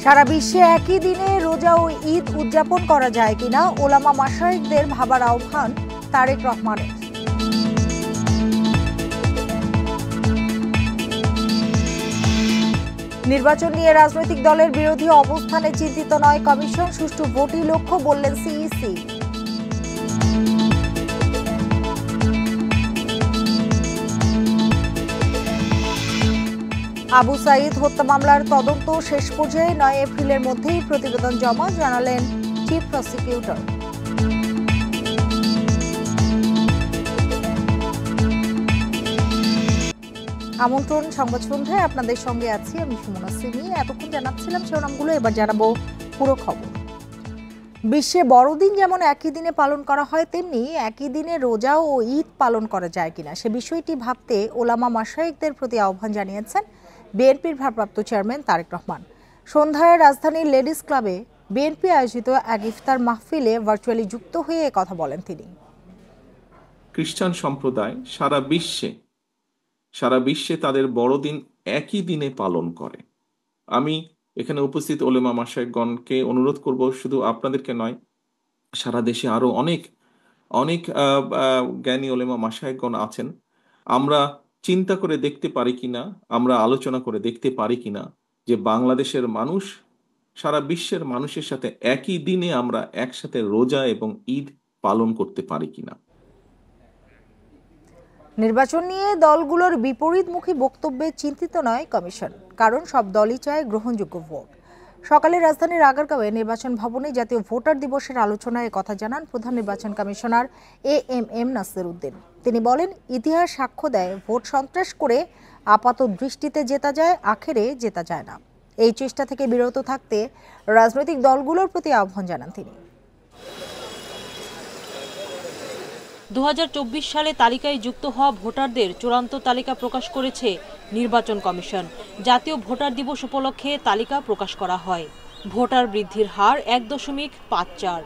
সারা বিশ্বে একই দিনে রোজা ও ঈদ উদযাপন করা যায় কিনা ওলামা মাশায়েখদের ভাবার আহ্বান তারেক রহমানের। নির্বাচন নিয়ে রাজনৈতিক দলের বিরোধী অবস্থানে চিন্তিত নয় কমিশন, সুষ্ঠু ভোটই লক্ষ্য বললেন সিইসি। আবু সাঈদ হত্যা মামলার তদন্ত শেষ পর্যায়ে 9 এপ্রিলের মধ্যেই প্রতিবেদন জমা, জানালেন চিফ প্রসিকিউটর। আমন্ত্রণ সংবাদ সন্ধ্যায় আপনাদের সঙ্গে আছি আমি সুমনা সিমি। এতক্ষণ জানাচ্ছিলাম শিরোনামগুলো, এবার জানাবো পুরো খবর। বিশ্বে বড়দিন যেমন একই দিনে পালন করা হয়, তেমনি একই দিনে রোজা ও ঈদ পালন করা যায় কিনা সে বিষয়টি ভাবতে ওলামা মাশায়েখদের প্রতি আহ্বান জানিয়েছেন বিএনপির ভারপ্রাপ্ত চেয়ারম্যান তারেক রহমান। সন্ধ্যায় রাজধানীর লেডিস ক্লাবে বিএনপি আয়োজিত এক ইফতার মাহফিলে ভার্চুয়ালি যুক্ত হয়ে কথা বলেন তিনি। খ্রিস্টান সম্প্রদায় সারা বিশ্বে তাদের বড়দিন একই দিনে পালন করে। আমি এখানে উপস্থিত ওলেমা মাশায়েখগণকে অনুরোধ করব, শুধু আপনাদেরকে নয়, সারা দেশে আরো অনেক অনেক জ্ঞানী ওলেমা মাশায়েখগণ আছেন। আমরা চিন্তা করে দেখতে পারি কিনা, আমরা আলোচনা করে দেখতে পারি কিনা যে বাংলাদেশের মানুষ সারা বিশ্বের মানুষের সাথে একই দিনে আমরা একসাথে রোজা এবং ঈদ পালন করতে পারি কিনা। নির্বাচন নিয়ে দলগুলোর বিপরীতমুখী বক্তব্যে চিন্তিত নয় কমিশন, কারণ সব দলই চায় গ্রহণযোগ্য ভোট। সকালে রাজধানীর আগারগাঁওয়ে নির্বাচন ভবনে জাতীয় ভোটার দিবসের আলোচনায় কথা জানান প্রধান নির্বাচন কমিশনার এএমএম নাসির উদ্দিন। তিনি বলেন, ইতিহাস সাক্ষ্য দেয় ভোট সন্ত্রাস করে আপাত দৃষ্টিতে জেতা যায়, আখেরে জেতা যায় না। এই চেষ্টা থেকে বিরত থাকতে রাজনৈতিক দলগুলোর প্রতি আহ্বান জানান তিনি। 2024 সালে তালিকায় যুক্ত হওয়া ভোটারদের চূড়ান্ত তালিকা প্রকাশ করেছে নির্বাচন কমিশন। জাতীয় ভোটার দিবস উপলক্ষে তালিকা প্রকাশ করা হয়। ভোটার বৃদ্ধির হার 1.54।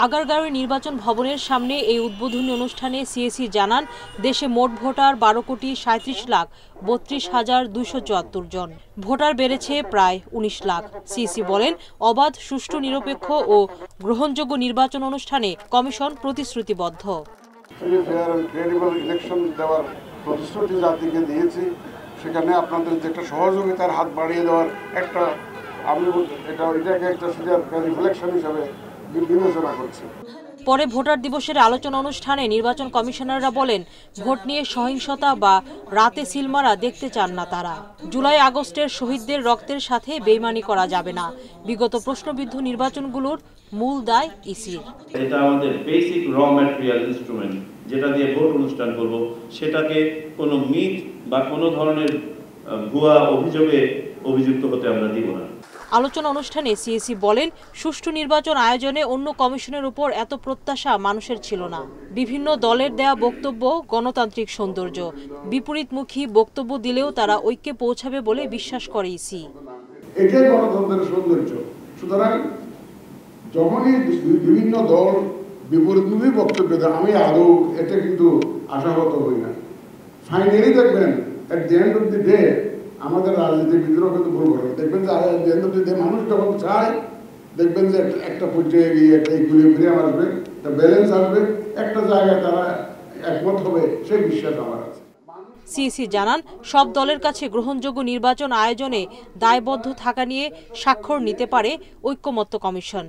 আগারগাঁওয়ের নির্বাচন ভবনের সামনে এই উদ্বোধনী অনুষ্ঠানে সিএসি জানান, দেশে মোট ভোটার 12,37,3274 জন। ভোটার বেড়েছে প্রায় 19 লাখ। সিএসি বলেন, অবাধ, সুষ্ঠু, নিরপেক্ষ ও গ্রহণযোগ্য নির্বাচন অনুষ্ঠানে কমিশন প্রতিশ্রুতিবদ্ধ। প্রতিশ্রুতি জাতিকে দিয়েছি, সেখানে আপনাদের যে একটা সহযোগিতার হাত বাড়িয়ে দেওয়ার একটা, আমি এটাকে একটা রিফ্লেকশন হিসাবে বিবেচনা করছি। পরে ভোটার দিবসের আলোচনা অনুষ্ঠানে নির্বাচন কমিশনাররা বলেন, ভোট নিয়ে সহিংসতা বা রাতে সিলমারা দেখতে চান না তারা। জুলাই আগস্টের শহীদদের রক্তের সাথে বেইমানি করা যাবে না। বিগত প্রশ্নবিদ্ধ নির্বাচনগুলোর মূল দায় ইসির। এটা আমাদের বেসিক র ম্যাটেরিয়াল ইনস্ট্রুমেন্ট, যেটা দিয়ে ভোট অনুষ্ঠান করব, সেটাকে কোনো মিথ বা কোনো ধরনের ভুয়া অভিযোগে অভিযুক্ত হতে আমরা দিব না। আলোচনা অনুষ্ঠানে সিএসি বলেন, সুষ্ঠু নির্বাচন আয়োজনে অন্য কমিশনের উপর এত প্রত্যাশা মানুষের ছিল না। বিভিন্ন দলের দেয়া বক্তব্য গণতান্ত্রিক সৌন্দর্য, বিপরীতমুখী বক্তব্য দিলেও তারা ঐক্যে পৌঁছাবে বলে বিশ্বাস করে ইসি। এটাই গণতন্ত্রের সৌন্দর্য। সুতরাং যখনই বিভিন্ন দল বিপরীতমুখী বক্তব্য দেয়, আমি আদৌ এটা কিন্তু আশাহত হই না। ফাইনালি দেখবেন at the end of the day আমাদের রাজনীতিবিদরাও কিন্তু ভুল করে। দেখবেন যে at the end of the day মানুষ যখন চায়, দেখবেন যে একটা পর্যায়ে গিয়ে একটা ইকুইলিব্রিয়াম আসবে, একটা ব্যালেন্স আসবে, একটা জায়গায় তারা একমত হবে, সেই বিশ্বাস আমার আছে। সিইসি জানান, সব দলের কাছে গ্রহণযোগ্য নির্বাচন আয়োজনে দায়বদ্ধ থাকা নিয়ে স্বাক্ষর নিতে পারে ঐক্যমত্য কমিশন।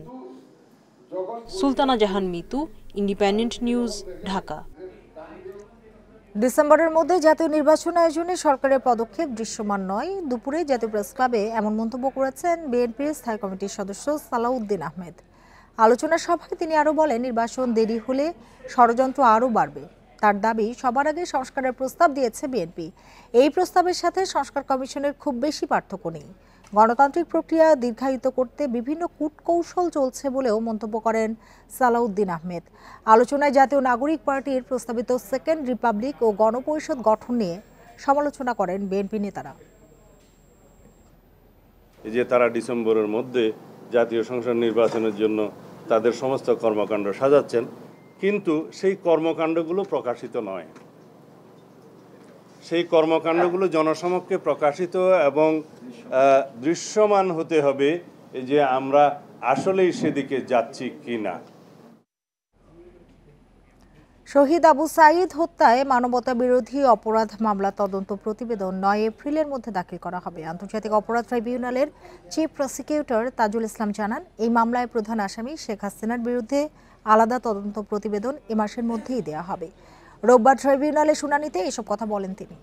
সুলতানা জাহান মিতু, ইন্ডিপেন্ডেন্ট নিউজ, ঢাকা। ডিসেম্বরের মধ্যে জাতীয় নির্বাচন আয়োজনে সরকারের পদক্ষেপ দৃশ্যমান নয়। দুপুরে জাতীয় প্রেস ক্লাবে এমন মন্তব্য করেছেন বিএনপির স্থায়ী কমিটির সদস্য সালাউদ্দিন আহমেদ। আলোচনা সভায় তিনি আরও বলেন, নির্বাচন দেরি হলে ষড়যন্ত্র আরও বাড়বে। তার দাবি, সবার আগে সংস্কারের প্রস্তাব দিয়েছে বিএনপি। এই প্রস্তাবের সাথে সংস্কার কমিশনের খুব বেশি পার্থক্য নেই। গণতান্ত্রিক প্রক্রিয়া দীর্ঘায়িত করতে বিভিন্ন কূটকৌশল চলছে বলেও মন্তব্য করেন সালাউদ্দিন আহমেদ। আলোচনায় জাতীয় নাগরিক পার্টির প্রস্তাবিত সেকেন্ড রিপাবলিক ও গণপরিষদ গঠন নিয়ে সমালোচনা করেন বিএনপি নেতারা। এই যে তারা ডিসেম্বরের মধ্যে জাতীয় সংসদ নির্বাচনের জন্য তাদের সমস্ত কর্মকাণ্ড সাজাচ্ছেন, কিন্তু সেই কর্মকাণ্ডগুলো প্রকাশিত নয়। সেই কর্মকাণ্ডগুলো জনসমক্ষে প্রকাশিত এবং দৃশ্যমান হতে হবে যে আমরা আসলেই সেদিকে যাচ্ছি কিনা। শহীদ আবু সাঈদ হত্যায় মানবতা বিরোধী অপরাধ মামলা তদন্ত প্রতিবেদন 9 এপ্রিলের মধ্যে দাখিল করা হবে। আন্তর্জাতিক অপরাধ ট্রাইব্যুনালের চিফ প্রসিকিউটর তাজুল ইসলাম জানান, এই মামলায় প্রধান আসামি শেখ হাসিনার বিরুদ্ধে আলাদা তদন্ত প্রতিবেদন এ মাসের মধ্যেই দেওয়া হবে। রোববার ট্রাইব্যুনালে শুনানিতে এসব কথা বলেন তিনি।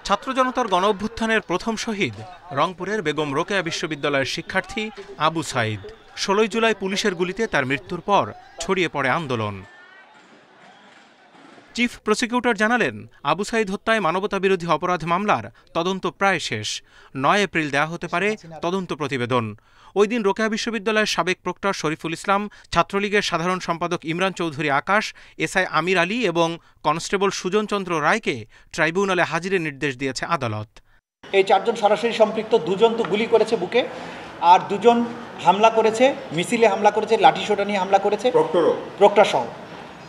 ছাত্র জনতার গণ অভ্যুত্থানের প্রথম শহীদ রংপুরের বেগম রোকেয়া বিশ্ববিদ্যালয়ের শিক্ষার্থী আবু সাঈদ। 16 জুলাই পুলিশের গুলিতে তার মৃত্যুর পর ছড়িয়ে পড়ে আন্দোলন। চিফ প্রসিকিউটর জানালেন, আবু সাঈদ হত্যায় মানবতা বিরোধী অপরাধ মামলার তদন্ত প্রায় শেষ। 9 এপ্রিল দেওয়া হতে পারে তদন্ত প্রতিবেদন। ওই দিন রোকেয়া বিশ্ববিদ্যালয়ের সাবেক প্রক্টর শরীফুল ইসলাম, ছাত্রলীগের সাধারণ সম্পাদক ইমরান চৌধুরী আকাশ, এসআই আমির আলী এবং কনস্টেবল সুজন চন্দ্র রায়কে ট্রাইব্যুনালে হাজিরের নির্দেশ দিয়েছে আদালত। এই 4 জন সরাসরি সম্পৃক্ত, 2 জন তো গুলি করেছে বুকে, আর 2 জন হামলা করেছে, মিছিলে হামলা করেছে, লাঠিসোঁটা নিয়ে হামলা করেছে। প্রক্টর সহ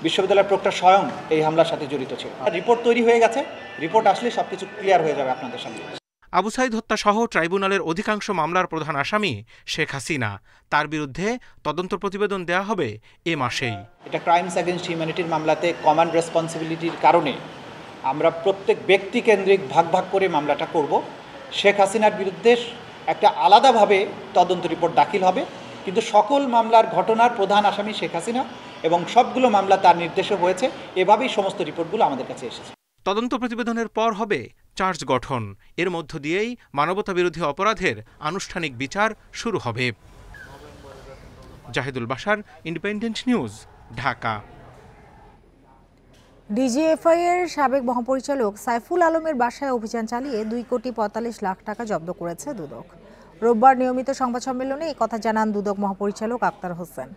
বিশ্ববিদ্যালয়ের প্রক্টর স্বয়ং এই হামলার সাথে জড়িত ছিল। রিপোর্ট তৈরি হয়ে গেছে, রিপোর্ট আসলে সবকিছু ক্লিয়ার হয়ে যাবে আপনাদের সামনে। আবু সাঈদ হত্যা সহ ট্রাইব্যুনালের অধিকাংশ মামলার প্রধান আসামি শেখ হাসিনা। তার বিরুদ্ধে তদন্ত প্রতিবেদন দেওয়া হবে এ মাসেই। এটা ক্রাইমস এগেইনস্ট হিউম্যানিটির মামলাতে কমন রেসপন্সিবিলিটির কারণে আমরা প্রত্যেক ব্যক্তি কেন্দ্রিক ভাগ ভাগ করে মামলাটা করব। শেখ হাসিনার বিরুদ্ধে একটা আলাদাভাবে তদন্ত রিপোর্ট দাখিল হবে, কিন্তু সকল মামলার ঘটনার প্রধান আসামি শেখ হাসিনা এবং সবগুলো মামলা তার নির্দেশে হয়েছে। এভাবেই সমস্ত রিপোর্টগুলো আমাদের কাছে এসেছে। তদন্ত প্রতিবেদনের পর হবে চার্জ গঠন। এর মধ্য দিয়েই মানবতা বিরোধী অপরাধের আনুষ্ঠানিক বিচার শুরু হবে। Zahidul Bashar, independent news, Dhaka. DGFI এর সাবেক মহাপরিচালক সাইফুল আলমের বাসায় অভিযান চালিয়ে 2,45,00,000 টাকা জব্দ করেছে দুদক। রোববার নিয়মিত সংবাদ সম্মেলনে এই কথা জানান দুদক মহাপরিচালক আক্তার হোসেন।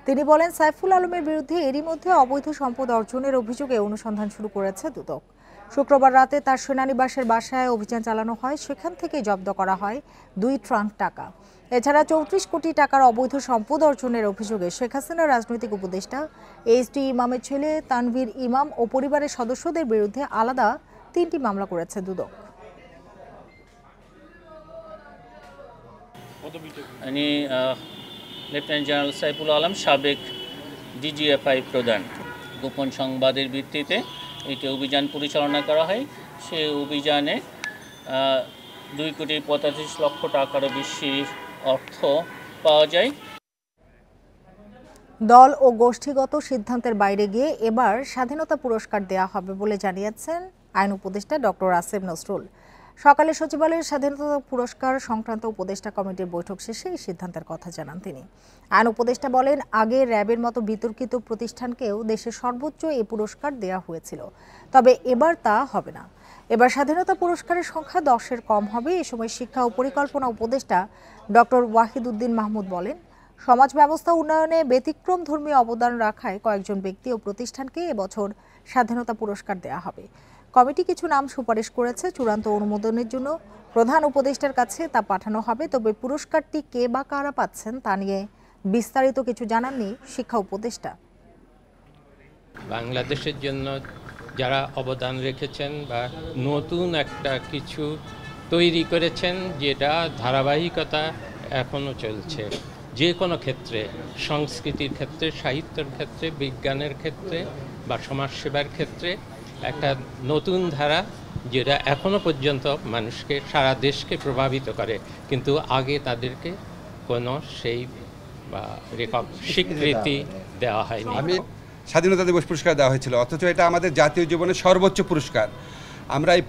তিনি বলেন, সাইফুল আলমের বিরুদ্ধে এরই মধ্যে অবৈধ সম্পদ অর্জনের অভিযোগে অনুসন্ধান শুরু করেছে দুদক। শুক্রবার রাতে তার সেনানিবাসের বাসায় অভিযান চালানো হয়। সেখান থেকে জব্দ করা হয় 2 ট্রাঙ্ক টাকা। এছাড়া 34 কোটি টাকার অবৈধ সম্পদ অর্জনের অভিযোগে শেখ হাসিনার রাজনৈতিক উপদেষ্টা এইচটি ইমামের ছেলে তানভীর ইমাম ও পরিবারের সদস্যদের বিরুদ্ধে আলাদা 3টি মামলা করেছে দুদক। লেফটেন্যান্ট জেনারেল সাইফুল আলম, সাবেক ডিজিএফআই প্রধান। গোপন সংবাদের ভিত্তিতে এটি অভিযান পরিচালনা করা হয়। সেই অভিযানে 2,45,00,000 টাকারও বেশি অর্থ পাওয়া যায়। দল ও গোষ্ঠীগত সিদ্ধান্তের বাইরে গিয়ে এবার স্বাধীনতা পুরস্কার দেওয়া হবে বলে জানিয়েছেন আইন উপদেষ্টা ডক্টর আসিফ নজরুল। সকালে সচিবালয়ের স্বাধীনতা পুরস্কার সংক্রান্ত উপদেষ্টা কমিটির বৈঠক শেষে এই সিদ্ধান্তের কথা জানান তিনি। আইন উপদেষ্টা বলেন, আগে র্যাবের মতো বিতর্কিত প্রতিষ্ঠানকেও দেশের সর্বোচ্চ এই পুরস্কার দেওয়া হয়েছিল, তবে এবার তা হবে না। এবার স্বাধীনতা পুরস্কারের সংখ্যা 10-এর কম হবে। এ সময় শিক্ষা ও পরিকল্পনা উপদেষ্টা ডক্টর ওয়াহিদ উদ্দিন মাহমুদ বলেন, সমাজ ব্যবস্থা উন্নয়নে ব্যতিক্রম ধর্মীয় অবদান রাখায় কয়েকজন ব্যক্তি ও প্রতিষ্ঠানকে এবছর স্বাধীনতা পুরস্কার দেওয়া হবে। কমিটি কিছু নাম সুপারিশ করেছে। চূড়ান্ত অনুমোদনের জন্য প্রধান উপদেষ্টার কাছে তা পাঠানো হবে। তবে পুরস্কারটি কে বা কারা পাচ্ছেন তা নিয়ে বিস্তারিত কিছু জানাননি শিক্ষা উপদেষ্টা। বাংলাদেশের জন্য যারা অবদান রেখেছেন বা নতুন একটা কিছু তৈরি করেছেন, যেটা ধারাবাহিকতা এখনও চলছে, যে কোনো ক্ষেত্রে, সংস্কৃতির ক্ষেত্রে, সাহিত্যের ক্ষেত্রে, বিজ্ঞানের ক্ষেত্রে বা সমাজসেবার ক্ষেত্রে একটা নতুন ধারা, যেটা এখনো পর্যন্ত মানুষকে, সারা দেশকে প্রভাবিত করে, কিন্তু আগে তাদেরকে কোনো সেই বা স্বীকৃতি দেওয়া হয়নি। স্বাধীনতা দিবস পুরস্কার দেওয়া হয়েছিল, অথচ এটা আমাদের জাতীয় জীবনের সর্বোচ্চ পুরস্কার। আমরা এই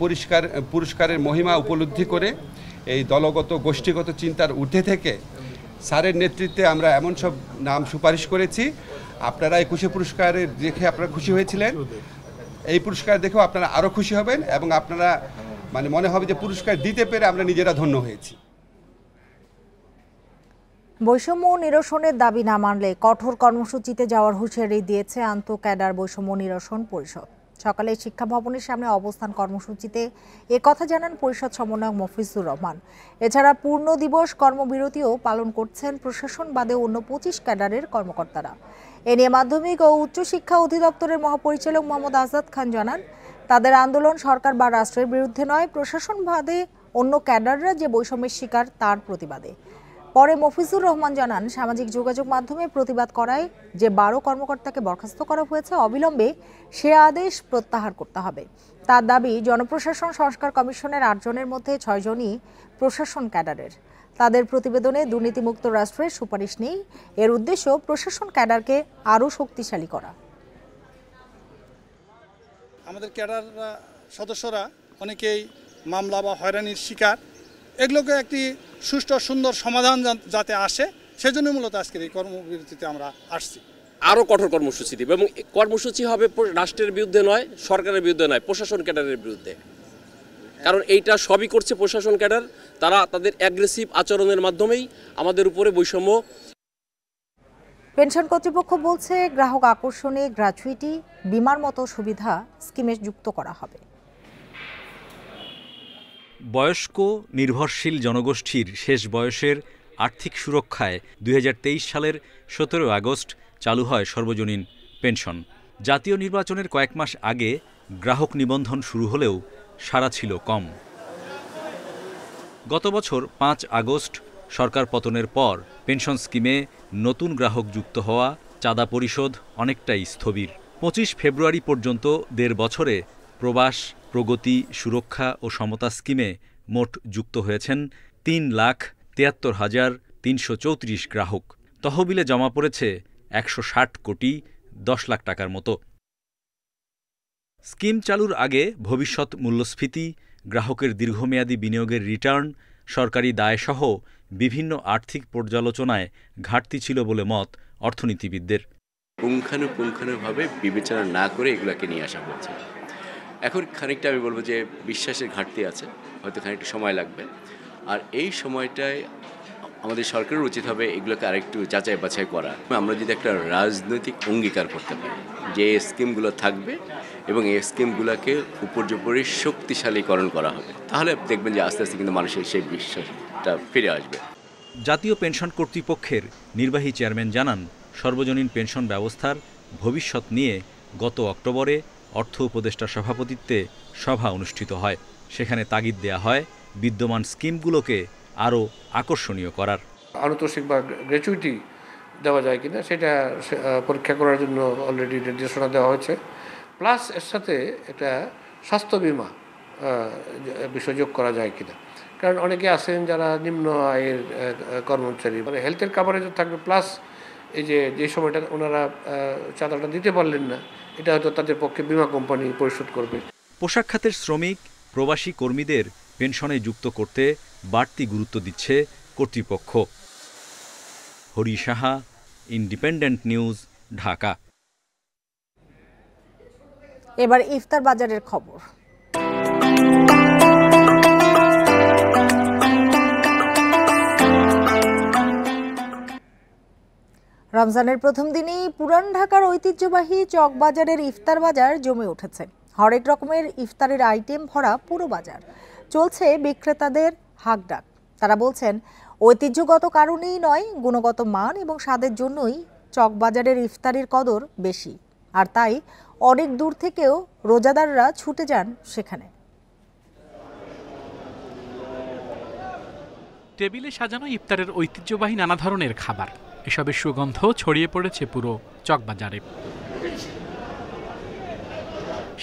পুরস্কারের মহিমা উপলব্ধি করে এই দলগত গোষ্ঠীগত চিন্তার ঊর্ধ্বে থেকে স্যারের নেতৃত্বে আমরা এমন সব নাম সুপারিশ করেছি। আপনারা 21 পুরস্কারে দেখে আপনারা খুশি হয়েছিলেন, এই পুরস্কার দেখেও আপনারা আরও খুশি হবেন এবং আপনারা মনে হবে যে পুরস্কার দিতে পেরে আমরা নিজেরা ধন্য হয়েছি। বৈষম্য নিরসনের দাবি না মানলে কঠোর কর্মসূচিতে যাওয়ার হুঁশিয়ারি দিয়েছে আন্তঃক্যাডার বৈষম্য নিরসন পরিষদ। সকালে শিক্ষা ভবনের সামনে অবস্থান কর্মসূচিতে একথা জানান পরিষদ সমন্বয়ক মফিজুর রহমান। এছাড়া পূর্ণ দিবস কর্মবিরতিও পালন করছেন প্রশাসন বাদে অন্য 25 ক্যাডারের কর্মকর্তারা। এ নিয়ে মাধ্যমিক ও উচ্চশিক্ষা অধিদপ্তরের মহাপরিচালক মোহাম্মদ আজাদ খান জানান, তাদের আন্দোলন সরকার বা রাষ্ট্রের বিরুদ্ধে নয়, প্রশাসন বাদে অন্য ক্যাডাররা যে বৈষম্যের শিকার তার প্রতিবাদে। পরে মফিজুর রহমান জানান, সামাজিক যোগাযোগ মাধ্যমে প্রতিবাদ করায় যে 12 কর্মকর্তাকে বরখাস্ত করা হয়েছে অবিলম্বে সে আদেশ প্রত্যাহার করতে হবে। তার দাবি, জনপ্রশাসন সংস্কার কমিশনের 8 জনের মধ্যে 6 জনই প্রশাসন ক্যাডারের। তাদের প্রতিবেদনে দুর্নীতিমুক্ত রাষ্ট্রের সুপারিশ নেই। এর উদ্দেশ্য প্রশাসন ক্যাডারকে আরও শক্তিশালী করা। আমাদের ক্যাডার সদস্যরা অনেকেই মামলা বা হয়রানির শিকার, এগুলোকে একটি সুষ্ঠু সুন্দর সমাধান যাতে আসে সেজন্য মূলত আজকের এই কর্মবিরতিতে আমরা আসছি। আরও কঠোর কর্মসূচি দেবে এবং কর্মসূচি হবে রাষ্ট্রের বিরুদ্ধে নয়, সরকারের বিরুদ্ধে নয়, প্রশাসন ক্যাডারের বিরুদ্ধে। কারণ এইটা সবই করছে প্রশাসন ক্যাডার, তারা তাদের অ্যাগ্রেসিভ আচরণের মাধ্যমেই আমাদের উপরে বৈষম্য। পেনশন কর্তৃপক্ষ বলছে, গ্রাহক আকর্ষণে গ্র্যাচুইটি, বিমার মতো সুবিধা স্কিমে যুক্ত করা হবে। বয়স্ক নির্ভরশীল জনগোষ্ঠীর শেষ বয়সের আর্থিক সুরক্ষায় 2023 সালের 17 আগস্ট চালু হয় সর্বজনীন পেনশন। জাতীয় নির্বাচনের কয়েক মাস আগে গ্রাহক নিবন্ধন শুরু হলেও সাড়া ছিল কম। গত বছর 5 আগস্ট সরকার পতনের পর পেনশন স্কিমে নতুন গ্রাহক যুক্ত হওয়া, চাঁদা পরিশোধ অনেকটাই স্থবির। 25 ফেব্রুয়ারি পর্যন্ত 1.5 বছরে প্রবাস, প্রগতি, সুরক্ষা ও সমতা স্কিমে মোট যুক্ত হয়েছেন 3,73,334 গ্রাহক। তহবিলে জমা পড়েছে 160 কোটি 10 লাখ টাকার মতো। স্কিম চালুর আগে ভবিষ্যৎ মূল্যস্ফীতি, গ্রাহকের দীর্ঘমেয়াদী বিনিয়োগের রিটার্ন, সরকারি দায়সহ বিভিন্ন আর্থিক পর্যালোচনায় ঘাটতি ছিল বলে মত অর্থনীতিবিদদের। পুঙ্খানুপুঙ্খানুভাবে বিবেচনা না করে এগুলাকে নিয়ে আসা হয়েছে। এখন খানিকটা আমি বলবো যে বিশ্বাসের ঘাটতি আছে, হয়তো খানিকটা সময় লাগবে। আর এই সময়টায় আমাদের সরকারের উচিত হবে এগুলোকে আরেকটু যাচাই বাছাই করা। আমরা যদি একটা রাজনৈতিক অঙ্গীকার করতে পারি যে এই স্কিমগুলো থাকবে এবং এই স্কিমগুলোকে উপর্যুপরি শক্তিশালীকরণ করা হবে, তাহলে দেখবেন যে আস্তে আস্তে কিন্তু মানুষের সেই বিশ্বাসটা ফিরে আসবে। জাতীয় পেনশন কর্তৃপক্ষের নির্বাহী চেয়ারম্যান জানান, সর্বজনীন পেনশন ব্যবস্থার ভবিষ্যৎ নিয়ে গত অক্টোবরে অর্থ উপদেষ্টার সভাপতিত্বে সভা অনুষ্ঠিত হয়। সেখানে তাগিদ দেয়া হয় বিদ্যমান স্কিমগুলোকে আরও আকর্ষণীয় করার। আনুতোষিক বা গ্র্যাচুইটি দেওয়া যায় কিনা সেটা পরীক্ষা করার জন্য অলরেডি নির্দেশনা দেওয়া হয়েছে। প্লাস এর সাথে একটা স্বাস্থ্য বিমা বিষয় যোগ করা যায় কিনা, কারণ অনেকে আছেন যারা নিম্ন আয়ের কর্মচারী, মানে হেলথের কাভারেজও থাকবে, প্লাস এই যে সময়টা ওনারা চাঁদাটা দিতে পারলেন না, এটা হয়তো তাদের পক্ষে বিমা কোম্পানি পরিশোধ করবে। পোশাক খাতের শ্রমিক, প্রবাসী কর্মীদের পেনশনে যুক্ত করতে বাড়তি গুরুত্ব দিচ্ছে কর্তৃপক্ষ। Hari Saha, independent news, Dhaka. এবার ইফতার বাজারের খবর। রমজানের প্রথম দিনেই পুরান ঢাকার ঐতিহ্যবাহী চকবাজারের ইফতার বাজার জমে উঠেছে। হরেক রকমের ইফতারের আইটেম ভরা পুরো বাজার। চলছে বিক্রেতাদের হাকডাক। তারা বলছেন, ঐতিহ্যগত কারণেই নয়, গুণগত মান এবং স্বাদের জন্যই চকবাজারের ইফতারির কদর বেশি। আর তাই অনেক দূর থেকেও রোজাদাররা ছুটে যান সেখানে। টেবিলে সাজানো ইফতারের ঐতিহ্যবাহী নানা ধরনের খাবার, এসবের সুগন্ধ ছড়িয়ে পড়েছে পুরো চকবাজারে।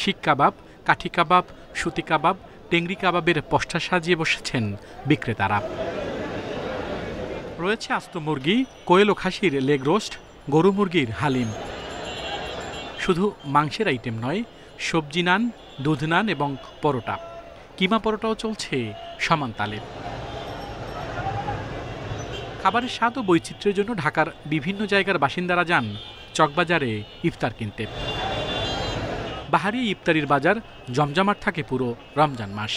শিক কাবাব, কাঠি কাবাব, সুতি কাবাব, টেংরি কাবাবের পসরা সাজিয়ে বসেছেন বিক্রেতারা। রয়েছে আস্ত মুরগি, কোয়েল ও খাসির লেগ রোস্ট, গরু মুরগির হালিম। শুধু মাংসের আইটেম নয়, সবজি নান, দুধ নান এবং পরোটা, কিমা পরোটাও চলছে সমান তালে। খাবারের স্বাদ ও বৈচিত্র্যের জন্য ঢাকার বিভিন্ন জায়গার বাসিন্দারা যান চকবাজারে ইফতার কিনতে। বাহারি ইফতারির বাজার জমজমাট থাকে পুরো রমজান মাস।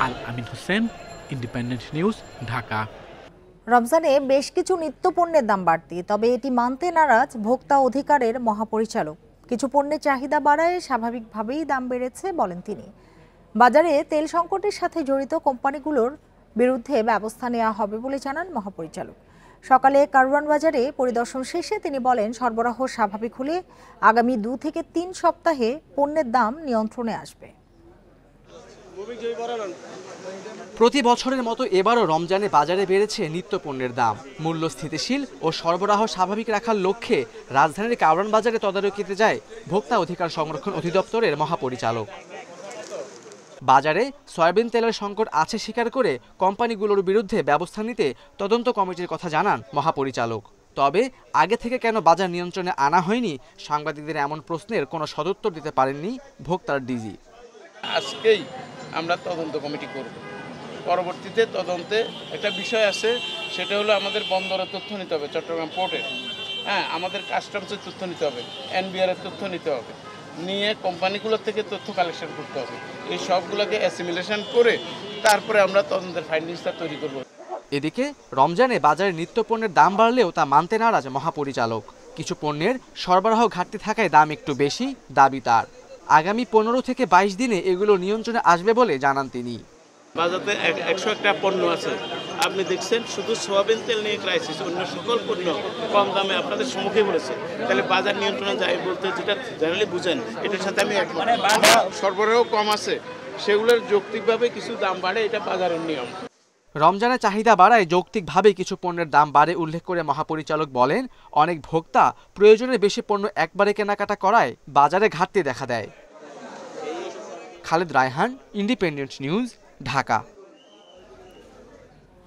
আল আমিন হোসেন, ইন্ডিপেন্ডেন্ট নিউজ, ঢাকা। রমজানে বেশ কিছু নিত্য পণ্যের দাম বাড়তি, তবে এটি মানতে নারাজ ভোক্তা অধিকারের মহাপরিচালক। কিছু পণ্যের চাহিদা বাড়ায় স্বাভাবিকভাবেই দাম বেড়েছে বলেন তিনি। বাজারে তেল সংকটের সাথে জড়িত কোম্পানিগুলোর বিরুদ্ধে ব্যবস্থা নেওয়া হবে বলে জানান মহাপরিচালক। সকালে কারওয়ান বাজারে পরিদর্শন শেষে তিনি বলেন, সরবরাহ স্বাভাবিক হলে আগামী 2 থেকে 3 সপ্তাহে পণ্যের দাম নিয়ন্ত্রণে আসবে। প্রতি বছরের মতো এবারও রমজানে বাজারে বেড়েছে নিত্য পণ্যের দাম। মূল্য স্থিতিশীল ও সরবরাহ স্বাভাবিক রাখার লক্ষ্যে রাজধানীর কারওয়ান বাজারে তদারকিতে যায় ভোক্তা অধিকার সংরক্ষণ অধিদপ্তরের মহাপরিচালক। বাজারে সয়াবিন তেলের সংকট আছে স্বীকার করে কোম্পানিগুলোর বিরুদ্ধে ব্যবস্থা নিতে তদন্ত কমিটির কথা জানান মহাপরিচালক। তবে আগে থেকে কেন বাজার নিয়ন্ত্রণে আনা হয়নি, সাংবাদিকদের এমন প্রশ্নের কোনো সদুত্তর দিতে পারেননি ভোক্তার ডিজি। আজকেই আমরা তদন্ত কমিটি করব। পরবর্তীতে তদন্তে একটা বিষয় আছে, সেটা হলো আমাদের বন্দরের তথ্য নিতে হবে, চট্টগ্রাম পোর্টের, আমাদের কাস্টমসের তথ্য নিতে হবে, এনবিআর এর তথ্য নিতে হবে, নিয়ে কোম্পানিগুলোর থেকে তথ্য কালেকশন করতে হবে। এই সবগুলোকে অ্যাসিমিলেশন করে তারপরে আমরা তদন্তের ফাইন্ডিংসটা তৈরি করব। এদিকে রমজানে বাজারে নিত্য পণ্যের দাম বাড়লেও তা মানতে নারাজ মহাপরিচালক। কিছু পণ্যের সরবরাহ ঘাটতি থাকায় দাম একটু বেশি, দাবি তার। আগামী 15 থেকে 22 দিনে এগুলো নিয়ন্ত্রণে আসবে বলে জানান তিনি। বাজারে 101টা পণ্য আছে, আপনি দেখছেন শুধু সোয়াবিন তেল নিয়ে ক্রাইসিস, অন্য সকল পণ্য কম দামে আপনাদের সম্মুখে বলেছে। তাহলে বাজার নিয়ন্ত্রণে যায় বলতে যেটা জেনারেলি বুঝেন, এটার সাথে আমি একমত। সরবরাহ কম আছে, সেগুলোর যৌক্তিকভাবে কিছু দাম বাড়ে, এটা বাজারের নিয়ম। রমজানে চাহিদা বাড়ায় যৌক্তিকভাবে কিছু পণ্যের দাম বাড়ে উল্লেখ করে মহাপরিচালক বলেন, অনেক ভোক্তা প্রয়োজনের বেশি পণ্য একবারে কেনাকাটা করায় বাজারে ঘাটতি দেখা দেয়। Khaled Raihan, Independent news, Dhaka.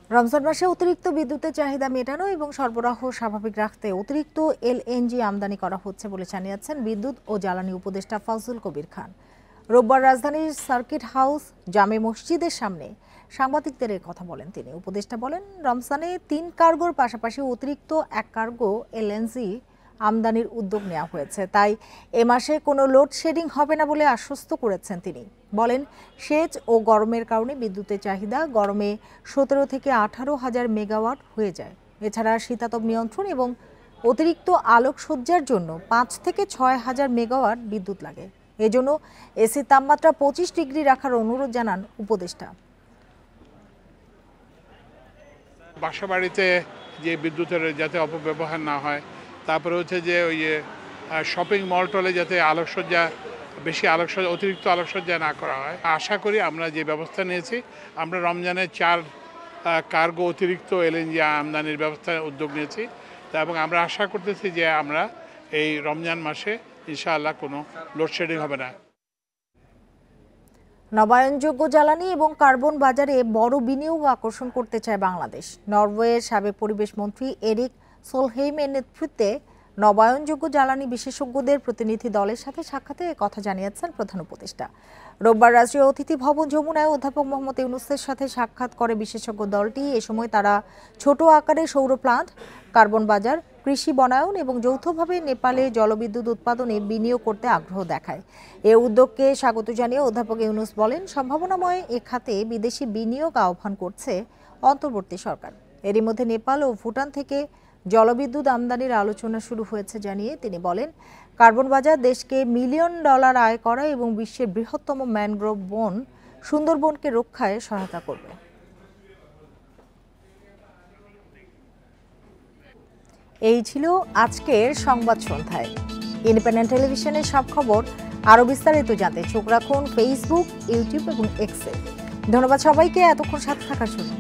রমজান মাসে অতিরিক্ত বিদ্যুতের চাহিদা মেটানো এবং সরবরাহ স্বাভাবিক রাখতে অতিরিক্ত এলএনজি আমদানি করা হচ্ছে বলে জানিয়েছেন বিদ্যুৎ ও জ্বালানি উপদেষ্টা ফজলুল কবির খান। রোববার রাজধানীর সার্কিট হাউস জামে মসজিদের সামনে সাংবাদিকদের কথা বলেন তিনি। উপদেষ্টা বলেন, রমজানে 3 কার্গোর পাশাপাশি অতিরিক্ত 1 কার্গো এলএনজি আমদানির উদ্যোগ নেওয়া হয়েছে, তাই এ মাসে কোনো লোডশেডিং হবে না বলে আশ্বস্ত করেছেন তিনি। বলেন, সেচ ও গরমের কারণে বিদ্যুতের চাহিদা গরমে 17 থেকে 18 হাজার মেগাওয়াট হয়ে যায়। এছাড়া শীতাতপ নিয়ন্ত্রণ এবং অতিরিক্ত আলোকসজ্জার জন্য 5 থেকে 6 হাজার মেগাওয়াট বিদ্যুৎ লাগে। এজন্য এসির তাপমাত্রা 25 ডিগ্রি রাখার অনুরোধ জানান উপদেষ্টা। বাসাবাড়িতে যে বিদ্যুতের যাতে অপব্যবহার না হয়, তারপরে হচ্ছে যে ওই শপিং মল টলে যাতে আলোকসজ্জা বেশি অতিরিক্ত আলোকসজ্জা না করা হয়। আশা করি আমরা যে ব্যবস্থা নিয়েছি, আমরা রমজানে 4 কার্গো অতিরিক্ত এলএনজি আমদানির ব্যবস্থা উদ্যোগ নিয়েছি, এবং আমরা আশা করতেছি যে আমরা এই রমজান মাসে ইনশাআল্লাহ কোনো লোডশেডিং হবে না। নবায়নযোগ্য জ্বালানি এবং কার্বন বাজারে বড় বিনিয়োগ আকর্ষণ করতে চায় বাংলাদেশ। নরওয়ের সাবেক পরিবেশ মন্ত্রী এরিক সোলহেইমের নেতৃত্বে নবায়নযোগ্য জ্বালানি বিশেষজ্ঞদের প্রতিনিধি দলের সাথে সাক্ষাতে কথা জানিয়েছেন প্রধান উপদেষ্টা। রোববার রাষ্ট্রীয় অতিথি ভবন যমুনায় অধ্যাপক মোহাম্মদ ইউনুসের সাথে সাক্ষাৎ করে বিশেষজ্ঞ দলটি। এ সময় তারা ছোট আকারে সৌর প্লান্ট, কার্বন বাজার, কৃষি বনায়ন এবং যৌথভাবে নেপালে জলবিদ্যুৎ উৎপাদনে বিনিয়োগ করতে আগ্রহ দেখায়। এ উদ্যোগকে স্বাগত জানিয়ে অধ্যাপক ইউনুস বলেন, সম্ভাবনাময় এ খাতে বিদেশি বিনিয়োগ আহ্বান করছে অন্তর্বর্তী সরকার। এরই মধ্যে নেপাল ও ভুটান থেকে জলবিদ্যুৎ আমদানির আলোচনা শুরু হয়েছে জানিয়ে তিনি বলেন, কার্বন বাজার দেশকে $1 মিলিয়ন আয় করা এবং বিশ্বের বৃহত্তম ম্যানগ্রোভ বন সুন্দরবনকে রক্ষায় সহায়তা করবে। এই ছিল আজকের সংবাদ সন্ধ্যায়। ইন্ডিপেন্ডেন্ট টেলিভিশনের সব খবর আরও বিস্তারিত জানতে চোখ রাখুন ফেসবুক, ইউটিউব এবং এক্সে। ধন্যবাদ সবাইকে এতক্ষণ সাথে থাকার জন্য।